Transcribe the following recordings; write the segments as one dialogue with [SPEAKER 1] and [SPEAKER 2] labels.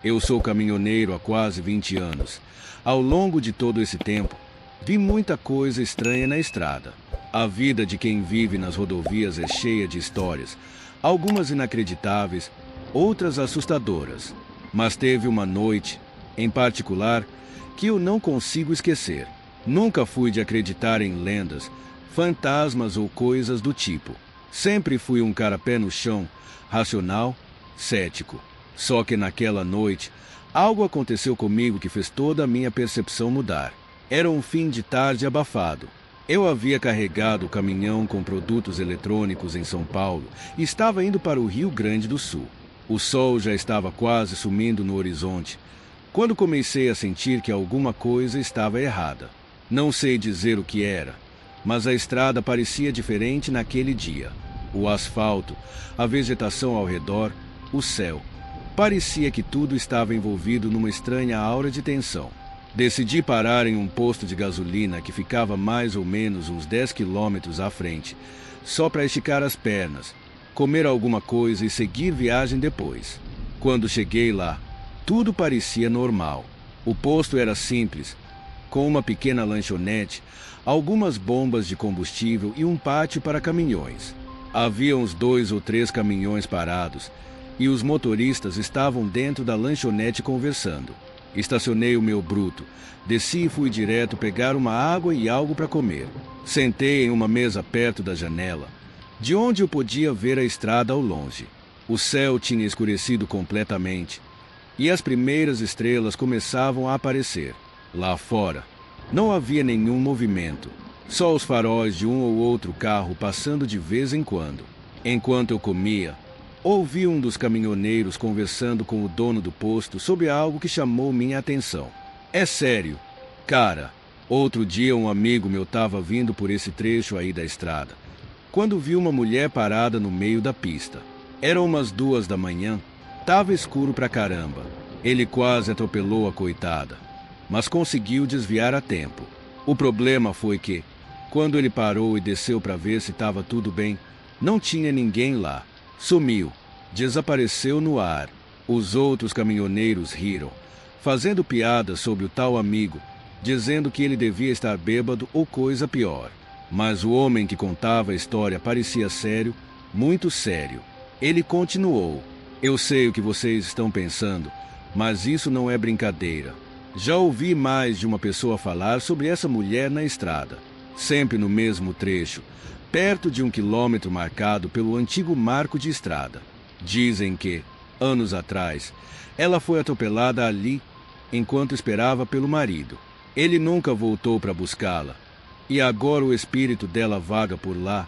[SPEAKER 1] Eu sou caminhoneiro há quase 20 anos. Ao longo de todo esse tempo, vi muita coisa estranha na estrada. A vida de quem vive nas rodovias é cheia de histórias, algumas inacreditáveis, outras assustadoras. Mas teve uma noite, em particular, que eu não consigo esquecer. Nunca fui de acreditar em lendas, fantasmas ou coisas do tipo. Sempre fui um cara pé no chão, racional, cético. Só que naquela noite, algo aconteceu comigo que fez toda a minha percepção mudar. Era um fim de tarde abafado. Eu havia carregado o caminhão com produtos eletrônicos em São Paulo e estava indo para o Rio Grande do Sul. O sol já estava quase sumindo no horizonte, quando comecei a sentir que alguma coisa estava errada. Não sei dizer o que era, mas a estrada parecia diferente naquele dia. O asfalto, a vegetação ao redor, o céu. Parecia que tudo estava envolvido numa estranha aura de tensão. Decidi parar em um posto de gasolina que ficava mais ou menos uns 10 quilômetros à frente, só para esticar as pernas, comer alguma coisa e seguir viagem depois. Quando cheguei lá, tudo parecia normal. O posto era simples, com uma pequena lanchonete, algumas bombas de combustível e um pátio para caminhões. Havia uns 2 ou 3 caminhões parados e os motoristas estavam dentro da lanchonete conversando. Estacionei o meu bruto, desci e fui direto pegar uma água e algo para comer. Sentei em uma mesa perto da janela, de onde eu podia ver a estrada ao longe. O céu tinha escurecido completamente e as primeiras estrelas começavam a aparecer. Lá fora, não havia nenhum movimento, só os faróis de um ou outro carro passando de vez em quando. Enquanto eu comia, ouvi um dos caminhoneiros conversando com o dono do posto sobre algo que chamou minha atenção. É sério, cara, outro dia um amigo meu estava vindo por esse trecho aí da estrada, quando vi uma mulher parada no meio da pista. Eram umas 2 da manhã, tava escuro pra caramba. Ele quase atropelou a coitada, mas conseguiu desviar a tempo. O problema foi que, quando ele parou e desceu para ver se estava tudo bem, não tinha ninguém lá. Sumiu, desapareceu no ar. Os outros caminhoneiros riram, fazendo piadas sobre o tal amigo, dizendo que ele devia estar bêbado ou coisa pior. Mas o homem que contava a história parecia sério, muito sério. Ele continuou: "Eu sei o que vocês estão pensando, mas isso não é brincadeira. Já ouvi mais de uma pessoa falar sobre essa mulher na estrada, sempre no mesmo trecho, perto de um quilômetro marcado pelo antigo marco de estrada. Dizem que, anos atrás, ela foi atropelada ali enquanto esperava pelo marido. Ele nunca voltou para buscá-la, e agora o espírito dela vaga por lá,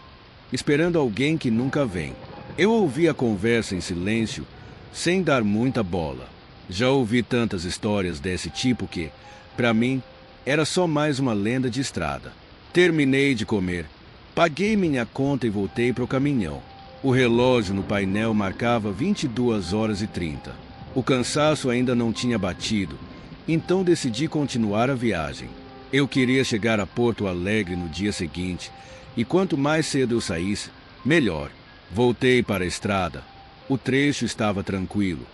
[SPEAKER 1] esperando alguém que nunca vem." Eu ouvi a conversa em silêncio, sem dar muita bola. Já ouvi tantas histórias desse tipo que, para mim, era só mais uma lenda de estrada. Terminei de comer, paguei minha conta e voltei para o caminhão. O relógio no painel marcava 22h30. O cansaço ainda não tinha batido, então decidi continuar a viagem. Eu queria chegar a Porto Alegre no dia seguinte, e quanto mais cedo eu saísse, melhor. Voltei para a estrada. O trecho estava tranquilo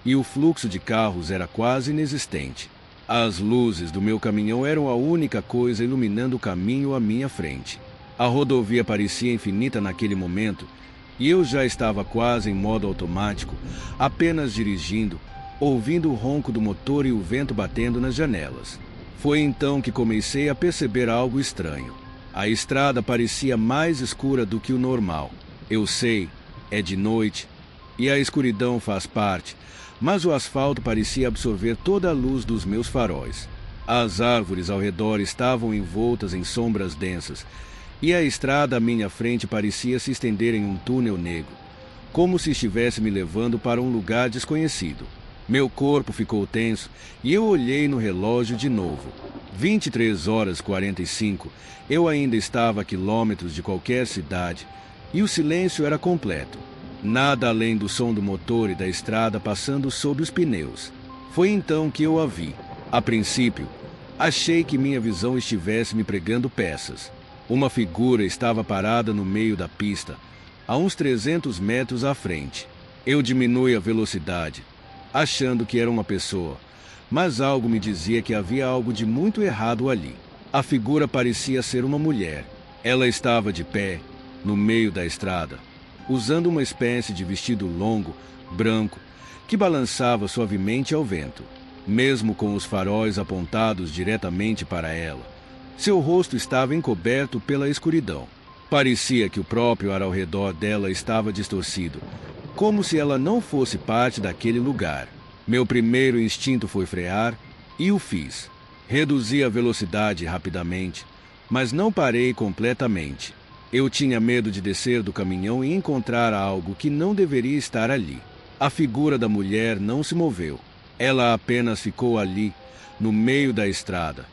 [SPEAKER 1] e o fluxo de carros era quase inexistente. As luzes do meu caminhão eram a única coisa iluminando o caminho à minha frente. A rodovia parecia infinita naquele momento e eu já estava quase em modo automático, apenas dirigindo, ouvindo o ronco do motor e o vento batendo nas janelas. Foi então que comecei a perceber algo estranho. A estrada parecia mais escura do que o normal. Eu sei, é de noite e a escuridão faz parte, mas o asfalto parecia absorver toda a luz dos meus faróis. As árvores ao redor estavam envoltas em sombras densas e a estrada à minha frente parecia se estender em um túnel negro, como se estivesse me levando para um lugar desconhecido. Meu corpo ficou tenso e eu olhei no relógio de novo. 23h45, eu ainda estava a quilômetros de qualquer cidade e o silêncio era completo. Nada além do som do motor e da estrada passando sob os pneus. Foi então que eu a vi. A princípio, achei que minha visão estivesse me pregando peças. Uma figura estava parada no meio da pista, a uns 300 metros à frente. Eu diminui a velocidade, achando que era uma pessoa, mas algo me dizia que havia algo de muito errado ali. A figura parecia ser uma mulher. Ela estava de pé, no meio da estrada, usando uma espécie de vestido longo, branco, que balançava suavemente ao vento. Mesmo com os faróis apontados diretamente para ela, seu rosto estava encoberto pela escuridão. Parecia que o próprio ar ao redor dela estava distorcido, como se ela não fosse parte daquele lugar. Meu primeiro instinto foi frear, e o fiz. Reduzi a velocidade rapidamente, mas não parei completamente. Eu tinha medo de descer do caminhão e encontrar algo que não deveria estar ali. A figura da mulher não se moveu. Ela apenas ficou ali, no meio da estrada,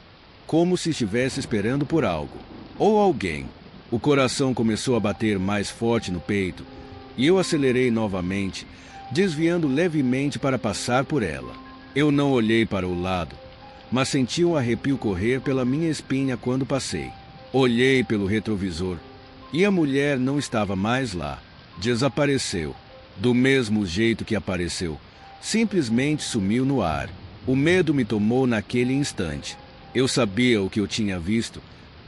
[SPEAKER 1] como se estivesse esperando por algo, ou alguém. O coração começou a bater mais forte no peito, e eu acelerei novamente, desviando levemente para passar por ela. Eu não olhei para o lado, mas senti um arrepio correr pela minha espinha quando passei. Olhei pelo retrovisor, e a mulher não estava mais lá. Desapareceu, do mesmo jeito que apareceu. Simplesmente sumiu no ar. O medo me tomou naquele instante. Eu sabia o que eu tinha visto,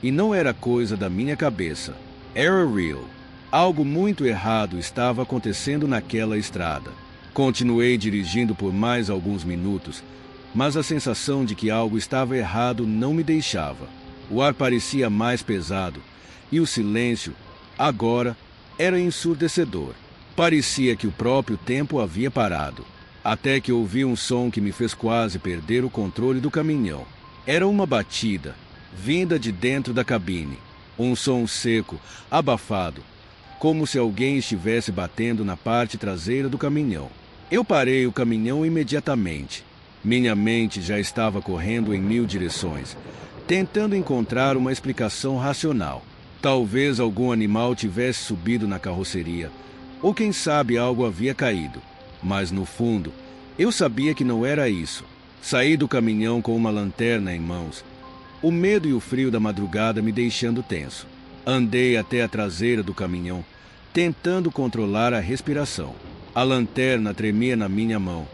[SPEAKER 1] e não era coisa da minha cabeça. Era real. Algo muito errado estava acontecendo naquela estrada. Continuei dirigindo por mais alguns minutos, mas a sensação de que algo estava errado não me deixava. O ar parecia mais pesado, e o silêncio, agora, era ensurdecedor. Parecia que o próprio tempo havia parado. Até que ouvi um som que me fez quase perder o controle do caminhão. Era uma batida, vinda de dentro da cabine. Um som seco, abafado, como se alguém estivesse batendo na parte traseira do caminhão. Eu parei o caminhão imediatamente. Minha mente já estava correndo em 1000 direções, tentando encontrar uma explicação racional. Talvez algum animal tivesse subido na carroceria, ou quem sabe algo havia caído. Mas, no fundo, eu sabia que não era isso. Saí do caminhão com uma lanterna em mãos, o medo e o frio da madrugada me deixando tenso. Andei até a traseira do caminhão, tentando controlar a respiração. A lanterna tremia na minha mão,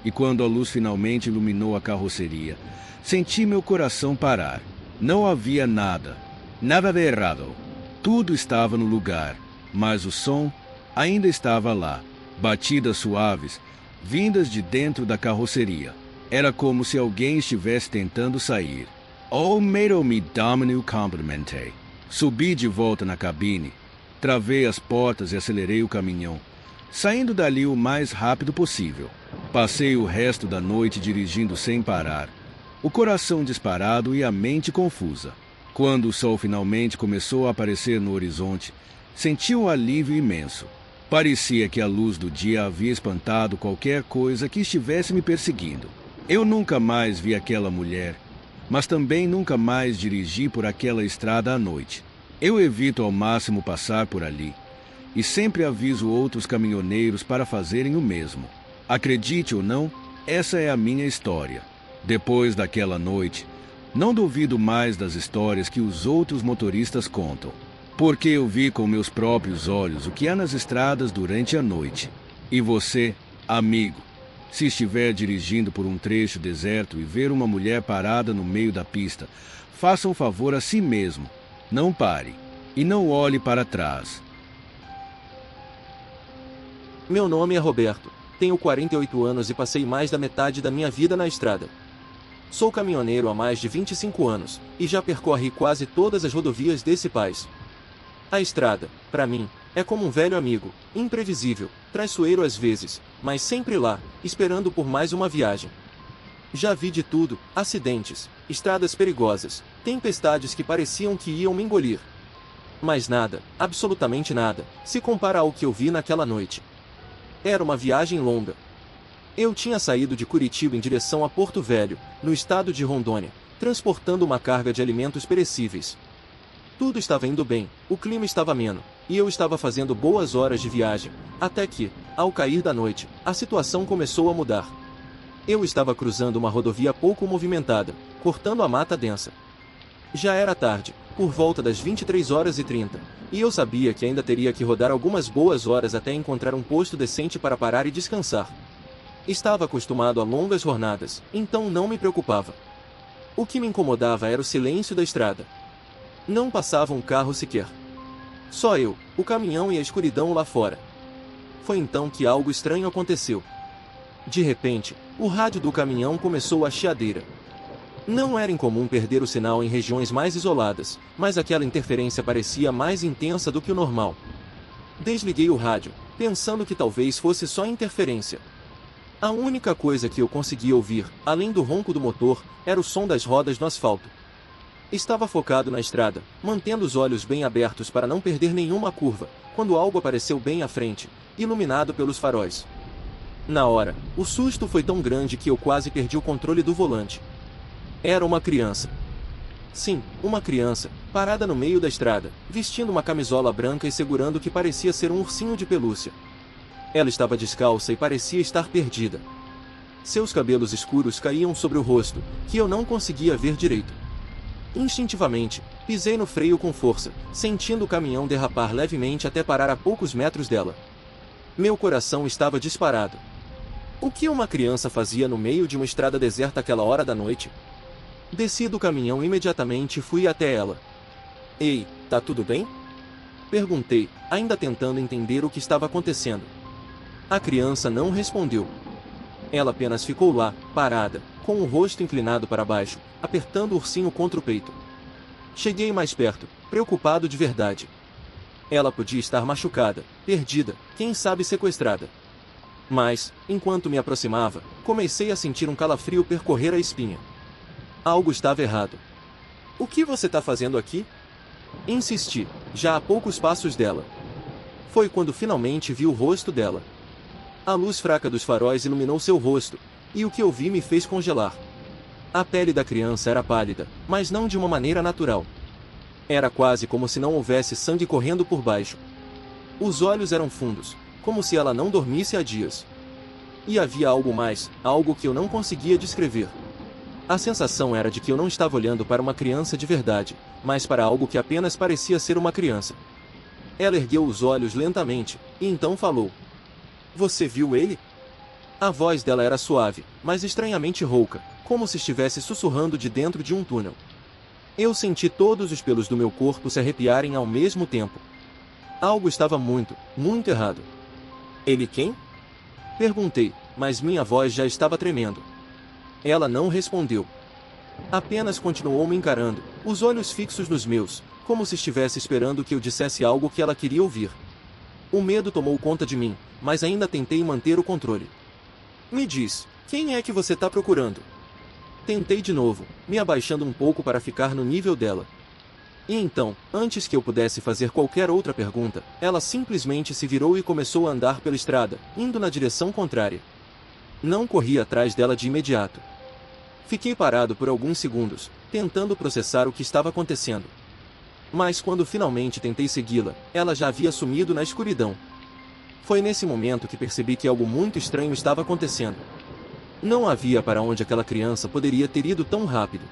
[SPEAKER 1] e quando a luz finalmente iluminou a carroceria, senti meu coração parar. Não havia nada de errado. Tudo estava no lugar, mas o som ainda estava lá. Batidas suaves, vindas de dentro da carroceria. Era como se alguém estivesse tentando sair. Oh, me domino complimentei. Subi de volta na cabine, travei as portas e acelerei o caminhão, saindo dali o mais rápido possível. Passei o resto da noite dirigindo sem parar, o coração disparado e a mente confusa. Quando o sol finalmente começou a aparecer no horizonte, senti um alívio imenso. Parecia que a luz do dia havia espantado qualquer coisa que estivesse me perseguindo. Eu nunca mais vi aquela mulher, mas também nunca mais dirigi por aquela estrada à noite. Eu evito ao máximo passar por ali, e sempre aviso outros caminhoneiros para fazerem o mesmo. Acredite ou não, essa é a minha história. Depois daquela noite, não duvido mais das histórias que os outros motoristas contam, porque eu vi com meus próprios olhos o que há nas estradas durante a noite. E você, amigo, se estiver dirigindo por um trecho deserto e ver uma mulher parada no meio da pista, faça um favor a si mesmo. Não pare e não olhe para trás.
[SPEAKER 2] Meu nome é Roberto, tenho 48 anos e passei mais da metade da minha vida na estrada. Sou caminhoneiro há mais de 25 anos e já percorri quase todas as rodovias desse país. A estrada, para mim, é como um velho amigo, imprevisível, traiçoeiro às vezes, mas sempre lá, esperando por mais uma viagem. Já vi de tudo: acidentes, estradas perigosas, tempestades que pareciam que iam me engolir. Mas nada, absolutamente nada, se compara ao que eu vi naquela noite. Era uma viagem longa. Eu tinha saído de Curitiba em direção a Porto Velho, no estado de Rondônia, transportando uma carga de alimentos perecíveis. Tudo estava indo bem, o clima estava ameno, e eu estava fazendo boas horas de viagem, até que, ao cair da noite, a situação começou a mudar. Eu estava cruzando uma rodovia pouco movimentada, cortando a mata densa. Já era tarde, por volta das 23h30, e eu sabia que ainda teria que rodar algumas boas horas até encontrar um posto decente para parar e descansar. Estava acostumado a longas jornadas, então não me preocupava. O que me incomodava era o silêncio da estrada. Não passava um carro sequer. Só eu, o caminhão e a escuridão lá fora. Foi então que algo estranho aconteceu. De repente, o rádio do caminhão começou a chiadeira. Não era incomum perder o sinal em regiões mais isoladas, mas aquela interferência parecia mais intensa do que o normal. Desliguei o rádio, pensando que talvez fosse só interferência. A única coisa que eu conseguia ouvir, além do ronco do motor, era o som das rodas no asfalto. Estava focado na estrada, mantendo os olhos bem abertos para não perder nenhuma curva, quando algo apareceu bem à frente, iluminado pelos faróis. Na hora, o susto foi tão grande que eu quase perdi o controle do volante. Era uma criança. Sim, uma criança, parada no meio da estrada, vestindo uma camisola branca e segurando o que parecia ser um ursinho de pelúcia. Ela estava descalça e parecia estar perdida. Seus cabelos escuros caíam sobre o rosto, que eu não conseguia ver direito. Instintivamente, pisei no freio com força, sentindo o caminhão derrapar levemente até parar a poucos metros dela. Meu coração estava disparado. O que uma criança fazia no meio de uma estrada deserta àquela hora da noite? Desci do caminhão imediatamente e fui até ela. Ei, tá tudo bem? Perguntei, ainda tentando entender o que estava acontecendo. A criança não respondeu. Ela apenas ficou lá, parada, com o rosto inclinado para baixo, apertando o ursinho contra o peito. Cheguei mais perto, preocupado de verdade. Ela podia estar machucada, perdida, quem sabe sequestrada. Mas, enquanto me aproximava, comecei a sentir um calafrio percorrer a espinha. Algo estava errado. O que você está fazendo aqui? Insisti, já a poucos passos dela. Foi quando finalmente vi o rosto dela. A luz fraca dos faróis iluminou seu rosto, e o que eu vi me fez congelar. A pele da criança era pálida, mas não de uma maneira natural. Era quase como se não houvesse sangue correndo por baixo. Os olhos eram fundos, como se ela não dormisse há dias. E havia algo mais, algo que eu não conseguia descrever. A sensação era de que eu não estava olhando para uma criança de verdade, mas para algo que apenas parecia ser uma criança. Ela ergueu os olhos lentamente, e então falou. Você viu ele? A voz dela era suave, mas estranhamente rouca, como se estivesse sussurrando de dentro de um túnel. Eu senti todos os pelos do meu corpo se arrepiarem ao mesmo tempo. Algo estava muito, muito errado. Ele quem? Perguntei, mas minha voz já estava tremendo. Ela não respondeu. Apenas continuou me encarando, os olhos fixos nos meus, como se estivesse esperando que eu dissesse algo que ela queria ouvir. O medo tomou conta de mim, mas ainda tentei manter o controle. Me diz, quem é que você está procurando? Tentei de novo, me abaixando um pouco para ficar no nível dela. E então, antes que eu pudesse fazer qualquer outra pergunta, ela simplesmente se virou e começou a andar pela estrada, indo na direção contrária. Não corri atrás dela de imediato. Fiquei parado por alguns segundos, tentando processar o que estava acontecendo. Mas quando finalmente tentei segui-la, ela já havia sumido na escuridão. Foi nesse momento que percebi que algo muito estranho estava acontecendo. Não havia para onde aquela criança poderia ter ido tão rápido.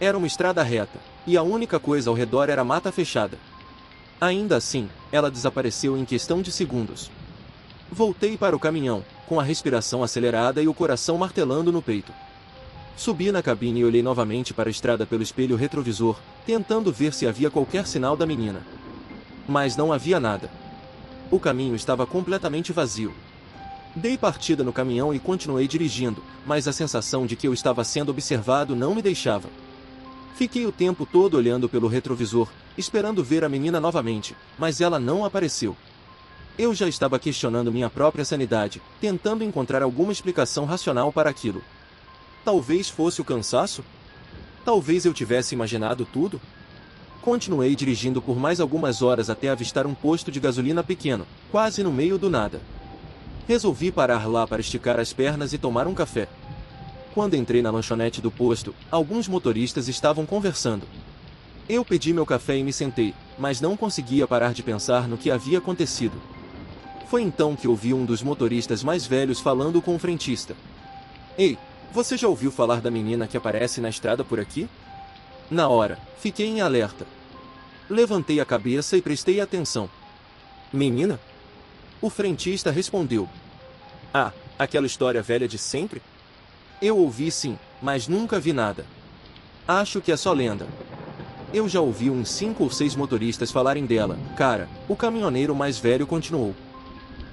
[SPEAKER 2] Era uma estrada reta, e a única coisa ao redor era mata fechada. Ainda assim, ela desapareceu em questão de segundos. Voltei para o caminhão, com a respiração acelerada e o coração martelando no peito. Subi na cabine e olhei novamente para a estrada pelo espelho retrovisor, tentando ver se havia qualquer sinal da menina. Mas não havia nada. O caminho estava completamente vazio. Dei partida no caminhão e continuei dirigindo, mas a sensação de que eu estava sendo observado não me deixava. Fiquei o tempo todo olhando pelo retrovisor, esperando ver a menina novamente, mas ela não apareceu. Eu já estava questionando minha própria sanidade, tentando encontrar alguma explicação racional para aquilo. Talvez fosse o cansaço? Talvez eu tivesse imaginado tudo? Continuei dirigindo por mais algumas horas até avistar um posto de gasolina pequeno, quase no meio do nada. Resolvi parar lá para esticar as pernas e tomar um café. Quando entrei na lanchonete do posto, alguns motoristas estavam conversando. Eu pedi meu café e me sentei, mas não conseguia parar de pensar no que havia acontecido. Foi então que ouvi um dos motoristas mais velhos falando com o frentista. Ei, você já ouviu falar da menina que aparece na estrada por aqui? Na hora, fiquei em alerta. Levantei a cabeça e prestei atenção. Menina? O frentista respondeu. Ah, Aquela história velha de sempre? Eu ouvi sim, mas nunca vi nada. Acho que é só lenda. Eu já ouvi uns 5 ou 6 motoristas falarem dela, cara. O caminhoneiro mais velho continuou.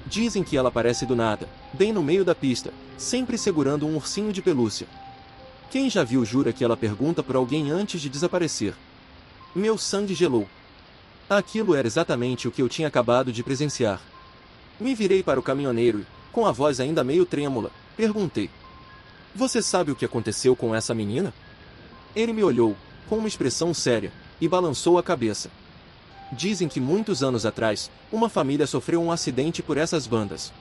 [SPEAKER 2] Dizem que ela aparece do nada, bem no meio da pista, sempre segurando um ursinho de pelúcia. Quem já viu jura que ela pergunta por alguém antes de desaparecer. Meu sangue gelou. Aquilo era exatamente o que eu tinha acabado de presenciar. Me virei para o caminhoneiro e, com a voz ainda meio trêmula, perguntei: "Você sabe o que aconteceu com essa menina?" Ele me olhou, com uma expressão séria, e balançou a cabeça. Dizem que muitos anos atrás, uma família sofreu um acidente por essas bandas.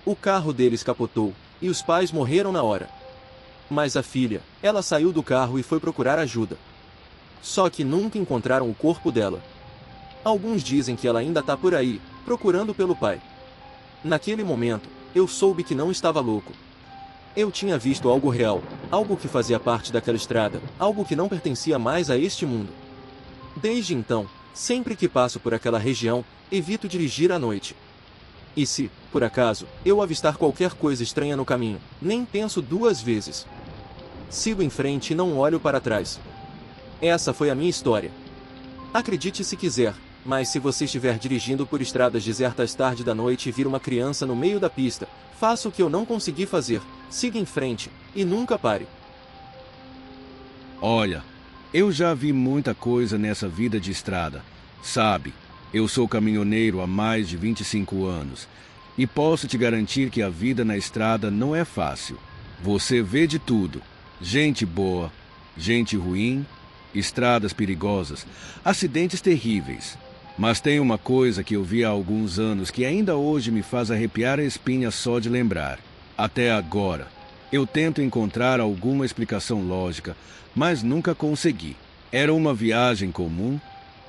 [SPEAKER 2] O carro deles capotou, e os pais morreram na hora. Mas a filha, ela saiu do carro e foi procurar ajuda. Só que nunca encontraram o corpo dela. Alguns dizem que ela ainda tá por aí, procurando pelo pai. Naquele momento, eu soube que não estava louco. Eu tinha visto algo real, algo que fazia parte daquela estrada, algo que não pertencia mais a este mundo. Desde então, sempre que passo por aquela região, evito dirigir à noite. E se, por acaso, eu avistar qualquer coisa estranha no caminho, nem penso 2 vezes. Sigo em frente e não olho para trás. Essa foi a minha história. Acredite se quiser, mas se você estiver dirigindo por estradas desertas tarde da noite e vir uma criança no meio da pista, faça o que eu não consegui fazer, siga em frente, e nunca pare.
[SPEAKER 1] Olha, eu já vi muita coisa nessa vida de estrada. Sabe, eu sou caminhoneiro há mais de 25 anos e posso te garantir que a vida na estrada não é fácil. Você vê de tudo: gente boa, gente ruim, estradas perigosas, acidentes terríveis. Mas tem uma coisa que eu vi há alguns anos que ainda hoje me faz arrepiar a espinha só de lembrar. Até agora, eu tento encontrar alguma explicação lógica, mas nunca consegui. Era uma viagem comum,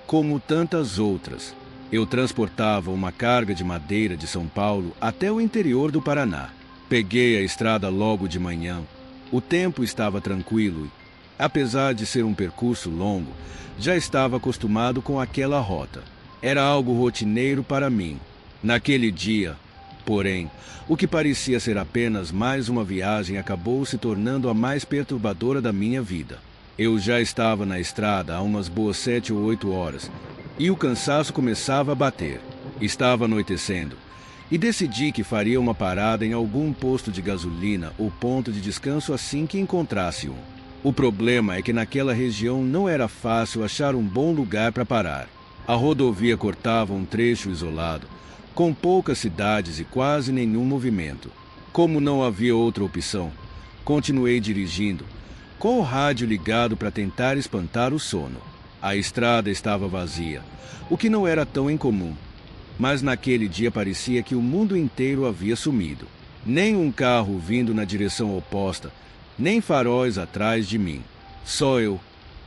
[SPEAKER 1] como tantas outras. Eu transportava uma carga de madeira de São Paulo até o interior do Paraná. Peguei a estrada logo de manhã. O tempo estava tranquilo e, apesar de ser um percurso longo, já estava acostumado com aquela rota. Era algo rotineiro para mim. Naquele dia, porém, o que parecia ser apenas mais uma viagem acabou se tornando a mais perturbadora da minha vida. Eu já estava na estrada há umas boas 7 ou 8 horas e o cansaço começava a bater. Estava anoitecendo e decidi que faria uma parada em algum posto de gasolina ou ponto de descanso assim que encontrasse um. O problema é que naquela região não era fácil achar um bom lugar para parar. A rodovia cortava um trecho isolado, com poucas cidades e quase nenhum movimento. Como não havia outra opção, continuei dirigindo, com o rádio ligado para tentar espantar o sono. A estrada estava vazia, o que não era tão incomum. Mas naquele dia parecia que o mundo inteiro havia sumido. Nem um carro vindo na direção oposta, nem faróis atrás de mim. Só eu,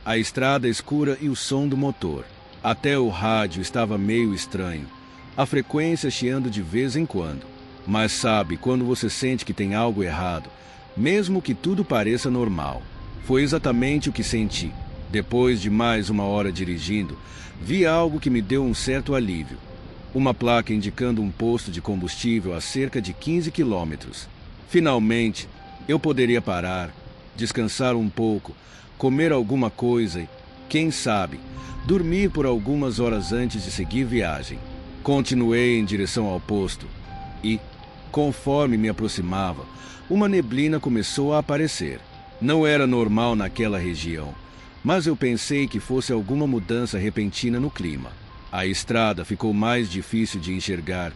[SPEAKER 1] a estrada escura e o som do motor. Até o rádio estava meio estranho, a frequência chiando de vez em quando. Mas sabe quando você sente que tem algo errado, mesmo que tudo pareça normal? Foi exatamente o que senti. Depois de mais uma hora dirigindo, vi algo que me deu um certo alívio. Uma placa indicando um posto de combustível a cerca de 15 quilômetros. Finalmente, eu poderia parar, descansar um pouco, comer alguma coisa e, quem sabe, dormir por algumas horas antes de seguir viagem. Continuei em direção ao posto e, conforme me aproximava, uma neblina começou a aparecer. Não era normal naquela região, mas eu pensei que fosse alguma mudança repentina no clima. A estrada ficou mais difícil de enxergar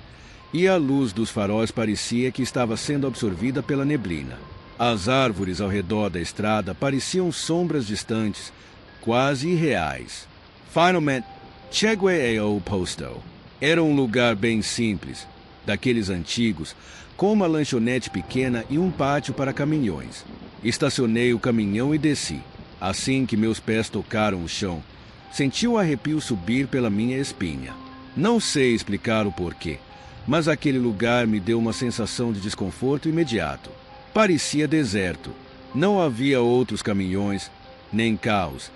[SPEAKER 1] e a luz dos faróis parecia que estava sendo absorvida pela neblina. As árvores ao redor da estrada pareciam sombras distantes, quase irreais. Finalmente, cheguei ao posto. Era um lugar bem simples, daqueles antigos, com uma lanchonete pequena e um pátio para caminhões. Estacionei o caminhão e desci. Assim que meus pés tocaram o chão, senti um arrepio subir pela minha espinha. Não sei explicar o porquê, mas aquele lugar me deu uma sensação de desconforto imediato. Parecia deserto. Não havia outros caminhões, nem carros,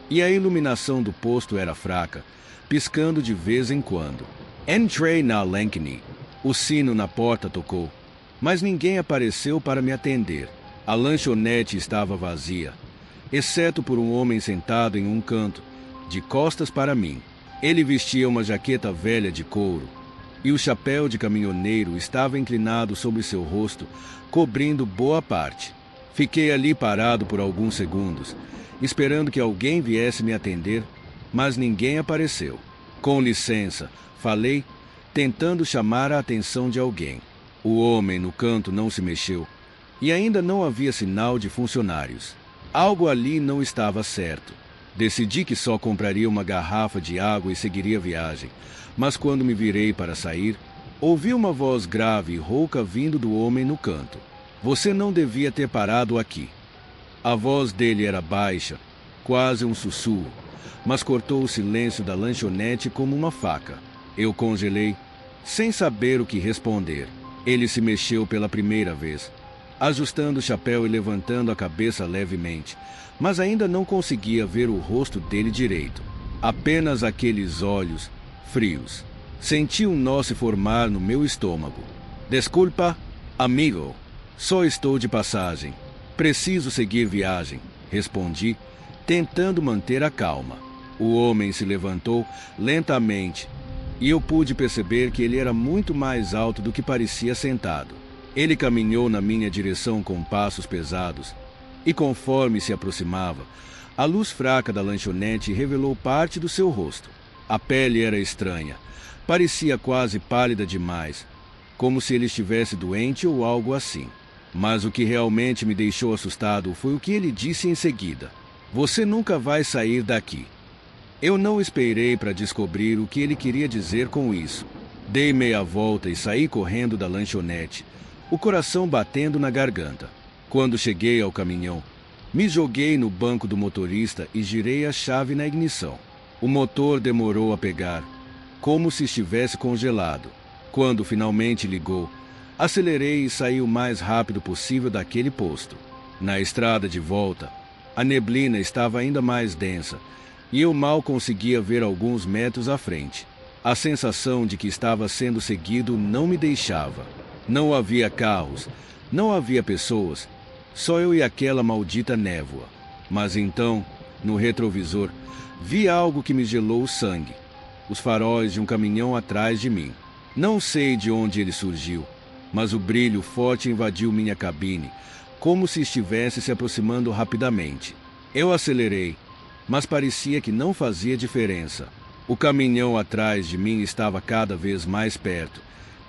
[SPEAKER 1] e a iluminação do posto era fraca, piscando de vez em quando. Entrei na Lenkini. O sino na porta tocou, mas ninguém apareceu para me atender. A lanchonete estava vazia, exceto por um homem sentado em um canto, de costas para mim. Ele vestia uma jaqueta velha de couro, e o chapéu de caminhoneiro estava inclinado sobre seu rosto, cobrindo boa parte. Fiquei ali parado por alguns segundos, esperando que alguém viesse me atender, mas ninguém apareceu. Com licença, falei, tentando chamar a atenção de alguém. O homem no canto não se mexeu, e ainda não havia sinal de funcionários. Algo ali não estava certo. Decidi que só compraria uma garrafa de água e seguiria a viagem, mas quando me virei para sair, ouvi uma voz grave e rouca vindo do homem no canto. Você não devia ter parado aqui. A voz dele era baixa, quase um sussurro, mas cortou o silêncio da lanchonete como uma faca. Eu congelei, sem saber o que responder. Ele se mexeu pela primeira vez, ajustando o chapéu e levantando a cabeça levemente, mas ainda não conseguia ver o rosto dele direito. Apenas aqueles olhos frios. Senti um nó se formar no meu estômago. Desculpa, amigo. Só estou de passagem. Preciso seguir viagem, respondi, tentando manter a calma. O homem se levantou lentamente, e eu pude perceber que ele era muito mais alto do que parecia sentado. Ele caminhou na minha direção com passos pesados, e conforme se aproximava, a luz fraca da lanchonete revelou parte do seu rosto. A pele era estranha, parecia quase pálida demais, como se ele estivesse doente ou algo assim. Mas o que realmente me deixou assustado foi o que ele disse em seguida. Você nunca vai sair daqui. Eu não esperei para descobrir o que ele queria dizer com isso. Dei meia volta e saí correndo da lanchonete, o coração batendo na garganta. Quando cheguei ao caminhão, me joguei no banco do motorista e girei a chave na ignição. O motor demorou a pegar, como se estivesse congelado. Quando finalmente ligou, acelerei e saí o mais rápido possível daquele posto. Na estrada de volta, a neblina estava ainda mais densa, e eu mal conseguia ver alguns metros à frente. A sensação de que estava sendo seguido não me deixava. Não havia carros, não havia pessoas, só eu e aquela maldita névoa. Mas então, no retrovisor, vi algo que me gelou o sangue. Os faróis de um caminhão atrás de mim. Não sei de onde ele surgiu, mas o brilho forte invadiu minha cabine, como se estivesse se aproximando rapidamente. Eu acelerei, mas parecia que não fazia diferença. O caminhão atrás de mim estava cada vez mais perto,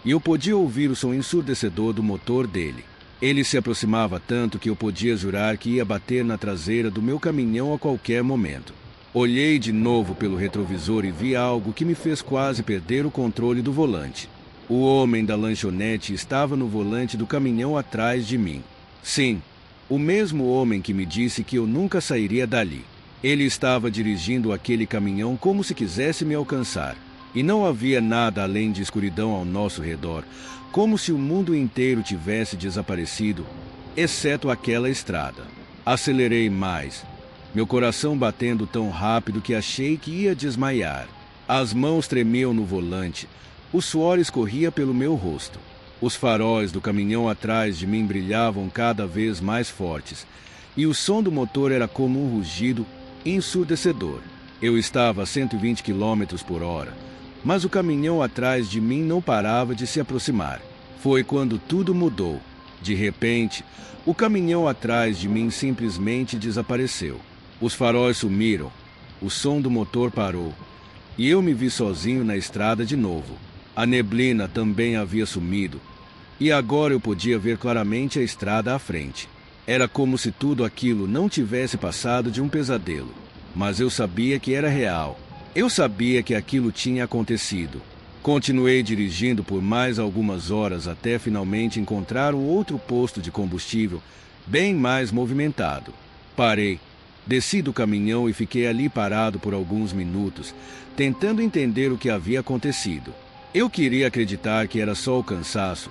[SPEAKER 1] e eu podia ouvir o som ensurdecedor do motor dele. Ele se aproximava tanto que eu podia jurar que ia bater na traseira do meu caminhão a qualquer momento. Olhei de novo pelo retrovisor e vi algo que me fez quase perder o controle do volante. O homem da lanchonete estava no volante do caminhão atrás de mim. Sim, o mesmo homem que me disse que eu nunca sairia dali. Ele estava dirigindo aquele caminhão como se quisesse me alcançar. E não havia nada além de escuridão ao nosso redor, como se o mundo inteiro tivesse desaparecido, exceto aquela estrada. Acelerei mais, meu coração batendo tão rápido que achei que ia desmaiar. As mãos tremiam no volante, o suor escorria pelo meu rosto. Os faróis do caminhão atrás de mim brilhavam cada vez mais fortes, e o som do motor era como um rugido ensurdecedor. Eu estava a 120 km por hora, mas o caminhão atrás de mim não parava de se aproximar. Foi quando tudo mudou. De repente, o caminhão atrás de mim simplesmente desapareceu. Os faróis sumiram, o som do motor parou, e eu me vi sozinho na estrada de novo. A neblina também havia sumido, e agora eu podia ver claramente a estrada à frente. Era como se tudo aquilo não tivesse passado de um pesadelo, mas eu sabia que era real. Eu sabia que aquilo tinha acontecido. Continuei dirigindo por mais algumas horas até finalmente encontrar um outro posto de combustível, bem mais movimentado. Parei, desci do caminhão e fiquei ali parado por alguns minutos, tentando entender o que havia acontecido. Eu queria acreditar que era só o cansaço,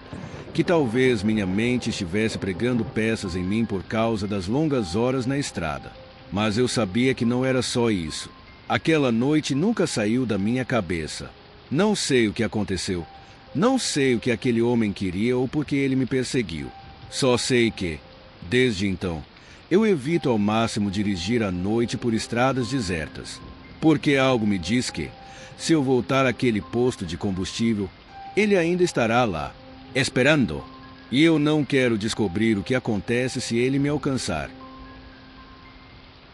[SPEAKER 1] que talvez minha mente estivesse pregando peças em mim por causa das longas horas na estrada. Mas eu sabia que não era só isso. Aquela noite nunca saiu da minha cabeça. Não sei o que aconteceu, Não sei o que aquele homem queria ou por que ele me perseguiu. Só sei que, desde então, eu evito ao máximo dirigir à noite por estradas desertas. Porque algo me diz que, se eu voltar àquele posto de combustível, ele ainda estará lá, esperando. E eu não quero descobrir o que acontece se ele me alcançar.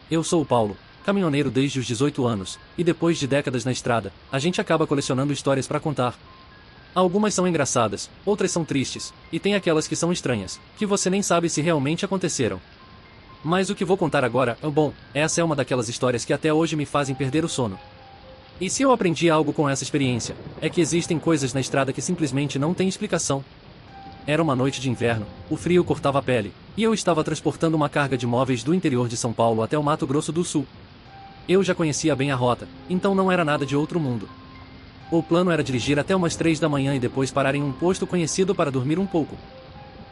[SPEAKER 3] Eu sou o Paulo, caminhoneiro desde os 18 anos, e depois de décadas na estrada, a gente acaba colecionando histórias para contar. Algumas são engraçadas, outras são tristes, e tem aquelas que são estranhas, que você nem sabe se realmente aconteceram. Mas o que vou contar agora, bom, essa é uma daquelas histórias que até hoje me fazem perder o sono. E se eu aprendi algo com essa experiência, é que existem coisas na estrada que simplesmente não têm explicação. Era uma noite de inverno, o frio cortava a pele, e eu estava transportando uma carga de móveis do interior de São Paulo até o Mato Grosso do Sul. Eu já conhecia bem a rota, então não era nada de outro mundo. O plano era dirigir até umas 3 da manhã e depois parar em um posto conhecido para dormir um pouco.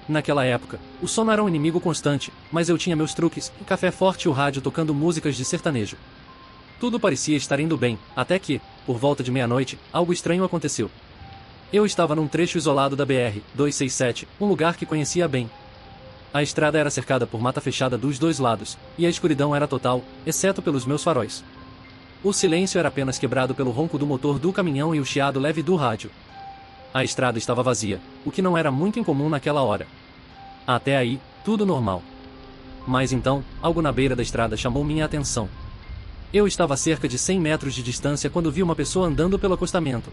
[SPEAKER 3] Naquela época, o sono era um inimigo constante, mas eu tinha meus truques, o café forte e o rádio tocando músicas de sertanejo. Tudo parecia estar indo bem, até que, por volta de meia-noite, algo estranho aconteceu. Eu estava num trecho isolado da BR-267, um lugar que conhecia bem. A estrada era cercada por mata fechada dos dois lados, e a escuridão era total, exceto pelos meus faróis. O silêncio era apenas quebrado pelo ronco do motor do caminhão e o chiado leve do rádio. A estrada estava vazia, o que não era muito incomum naquela hora. Até aí, tudo normal. Mas então, algo na beira da estrada chamou minha atenção. Eu estava a cerca de 100 metros de distância quando vi uma pessoa andando pelo acostamento.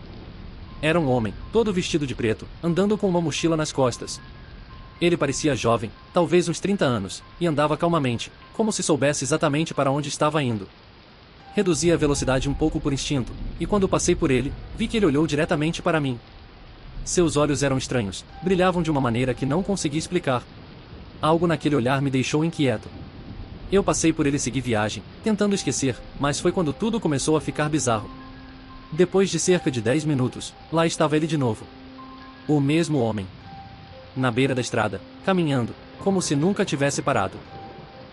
[SPEAKER 3] Era um homem, todo vestido de preto, andando com uma mochila nas costas. Ele parecia jovem, talvez uns 30 anos, e andava calmamente, como se soubesse exatamente para onde estava indo. Reduzi a velocidade um pouco por instinto, e quando passei por ele, vi que ele olhou diretamente para mim. Seus olhos eram estranhos, brilhavam de uma maneira que não consegui explicar. Algo naquele olhar me deixou inquieto. Eu passei por ele e segui viagem, tentando esquecer, mas foi quando tudo começou a ficar bizarro. Depois de cerca de 10 minutos, lá estava ele de novo. O mesmo homem. Na beira da estrada, caminhando, como se nunca tivesse parado.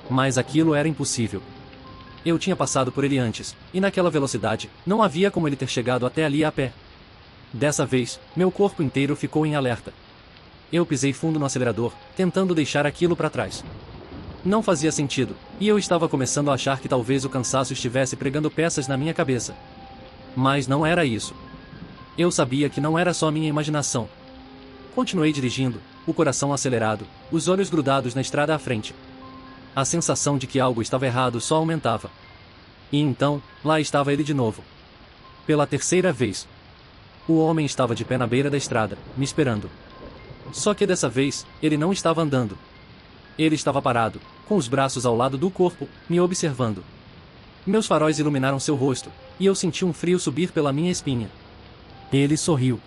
[SPEAKER 3] Mas aquilo era impossível. Eu tinha passado por ele antes, e naquela velocidade, não havia como ele ter chegado até ali a pé. Dessa vez, meu corpo inteiro ficou em alerta. Eu pisei fundo no acelerador, tentando deixar aquilo para trás. Não fazia sentido, e eu estava começando a achar que talvez o cansaço estivesse pregando peças na minha cabeça. Mas não era isso. Eu sabia que não era só minha imaginação. Continuei dirigindo, o coração acelerado, os olhos grudados na estrada à frente. A sensação de que algo estava errado só aumentava. E então, lá estava ele de novo. Pela terceira vez. O homem estava de pé na beira da estrada, me esperando. Só que dessa vez, ele não estava andando. Ele estava parado, com os braços ao lado do corpo, me observando. Meus faróis iluminaram seu rosto, e eu senti um frio subir pela minha espinha. Ele sorriu.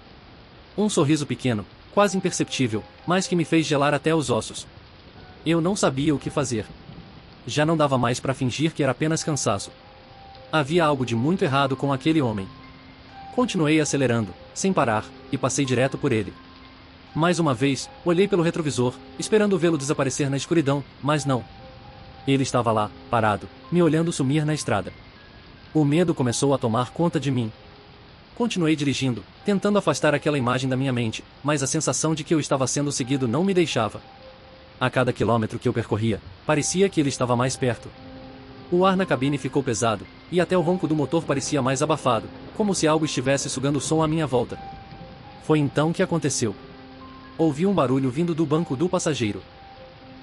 [SPEAKER 3] Um sorriso pequeno, quase imperceptível, mas que me fez gelar até os ossos. Eu não sabia o que fazer. Já não dava mais para fingir que era apenas cansaço. Havia algo de muito errado com aquele homem. Continuei acelerando, sem parar, e passei direto por ele. Mais uma vez, olhei pelo retrovisor, esperando vê-lo desaparecer na escuridão, mas não. Ele estava lá, parado, me olhando sumir na estrada. O medo começou a tomar conta de mim. Continuei dirigindo, tentando afastar aquela imagem da minha mente, mas a sensação de que eu estava sendo seguido não me deixava. A cada quilômetro que eu percorria, parecia que ele estava mais perto. O ar na cabine ficou pesado, e até o ronco do motor parecia mais abafado, como se algo estivesse sugando o som à minha volta. Foi então que aconteceu. Ouvi um barulho vindo do banco do passageiro.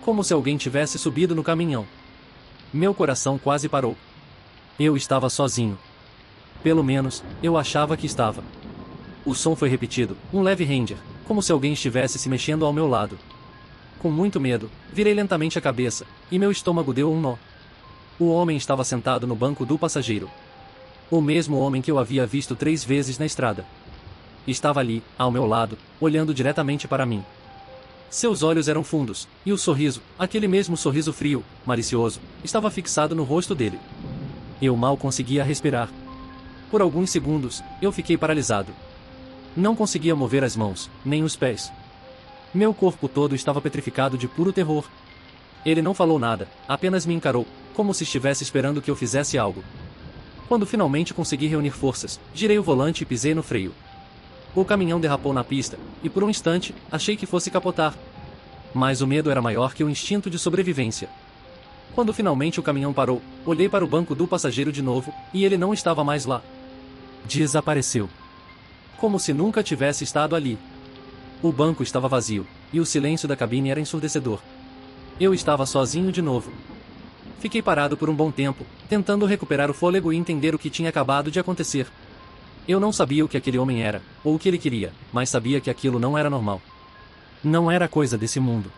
[SPEAKER 3] Como se alguém tivesse subido no caminhão. Meu coração quase parou. Eu estava sozinho. Pelo menos, eu achava que estava. O som foi repetido, um leve render, como se alguém estivesse se mexendo ao meu lado. Com muito medo, virei lentamente a cabeça, e meu estômago deu um nó. O homem estava sentado no banco do passageiro. O mesmo homem que eu havia visto 3 vezes na estrada. Estava ali, ao meu lado, olhando diretamente para mim. Seus olhos eram fundos, e o sorriso, aquele mesmo sorriso frio, malicioso, estava fixado no rosto dele. Eu mal conseguia respirar. Por alguns segundos, eu fiquei paralisado. Não conseguia mover as mãos, nem os pés. Meu corpo todo estava petrificado de puro terror. Ele não falou nada, apenas me encarou, como se estivesse esperando que eu fizesse algo. Quando finalmente consegui reunir forças, girei o volante e pisei no freio. O caminhão derrapou na pista, e por um instante, achei que fosse capotar. Mas o medo era maior que o instinto de sobrevivência. Quando finalmente o caminhão parou, olhei para o banco do passageiro de novo, e ele não estava mais lá. Desapareceu. Como se nunca tivesse estado ali. O banco estava vazio, e o silêncio da cabine era ensurdecedor. Eu estava sozinho de novo. Fiquei parado por um bom tempo, tentando recuperar o fôlego e entender o que tinha acabado de acontecer. Eu não sabia o que aquele homem era, ou o que ele queria, mas sabia que aquilo não era normal. Não era coisa desse mundo.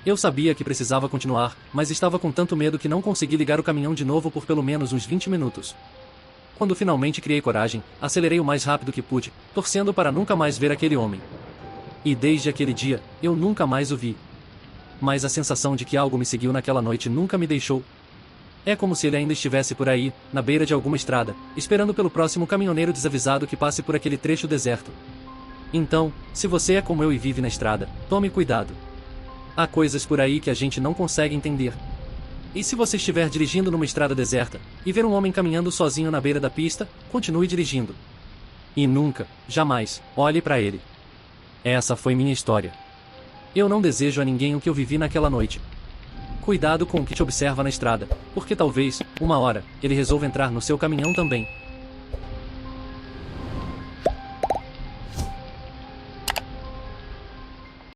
[SPEAKER 3] Eu sabia que precisava continuar, mas estava com tanto medo que não consegui ligar o caminhão de novo por pelo menos uns 20 minutos. Quando finalmente criei coragem, acelerei o mais rápido que pude, torcendo para nunca mais ver aquele homem. E desde aquele dia, eu nunca mais o vi. Mas a sensação de que algo me seguiu naquela noite nunca me deixou. É como se ele ainda estivesse por aí, na beira de alguma estrada, esperando pelo próximo caminhoneiro desavisado que passe por aquele trecho deserto. Então, se você é como eu e vive na estrada, tome cuidado. Há coisas por aí que a gente não consegue entender. E se você estiver dirigindo numa estrada deserta, e ver um homem caminhando sozinho na beira da pista, continue dirigindo. E nunca, jamais, olhe para ele. Essa foi minha história. Eu não desejo a ninguém o que eu vivi naquela noite. Cuidado com o que te observa na estrada, porque talvez, uma hora, ele resolva entrar no seu caminhão também.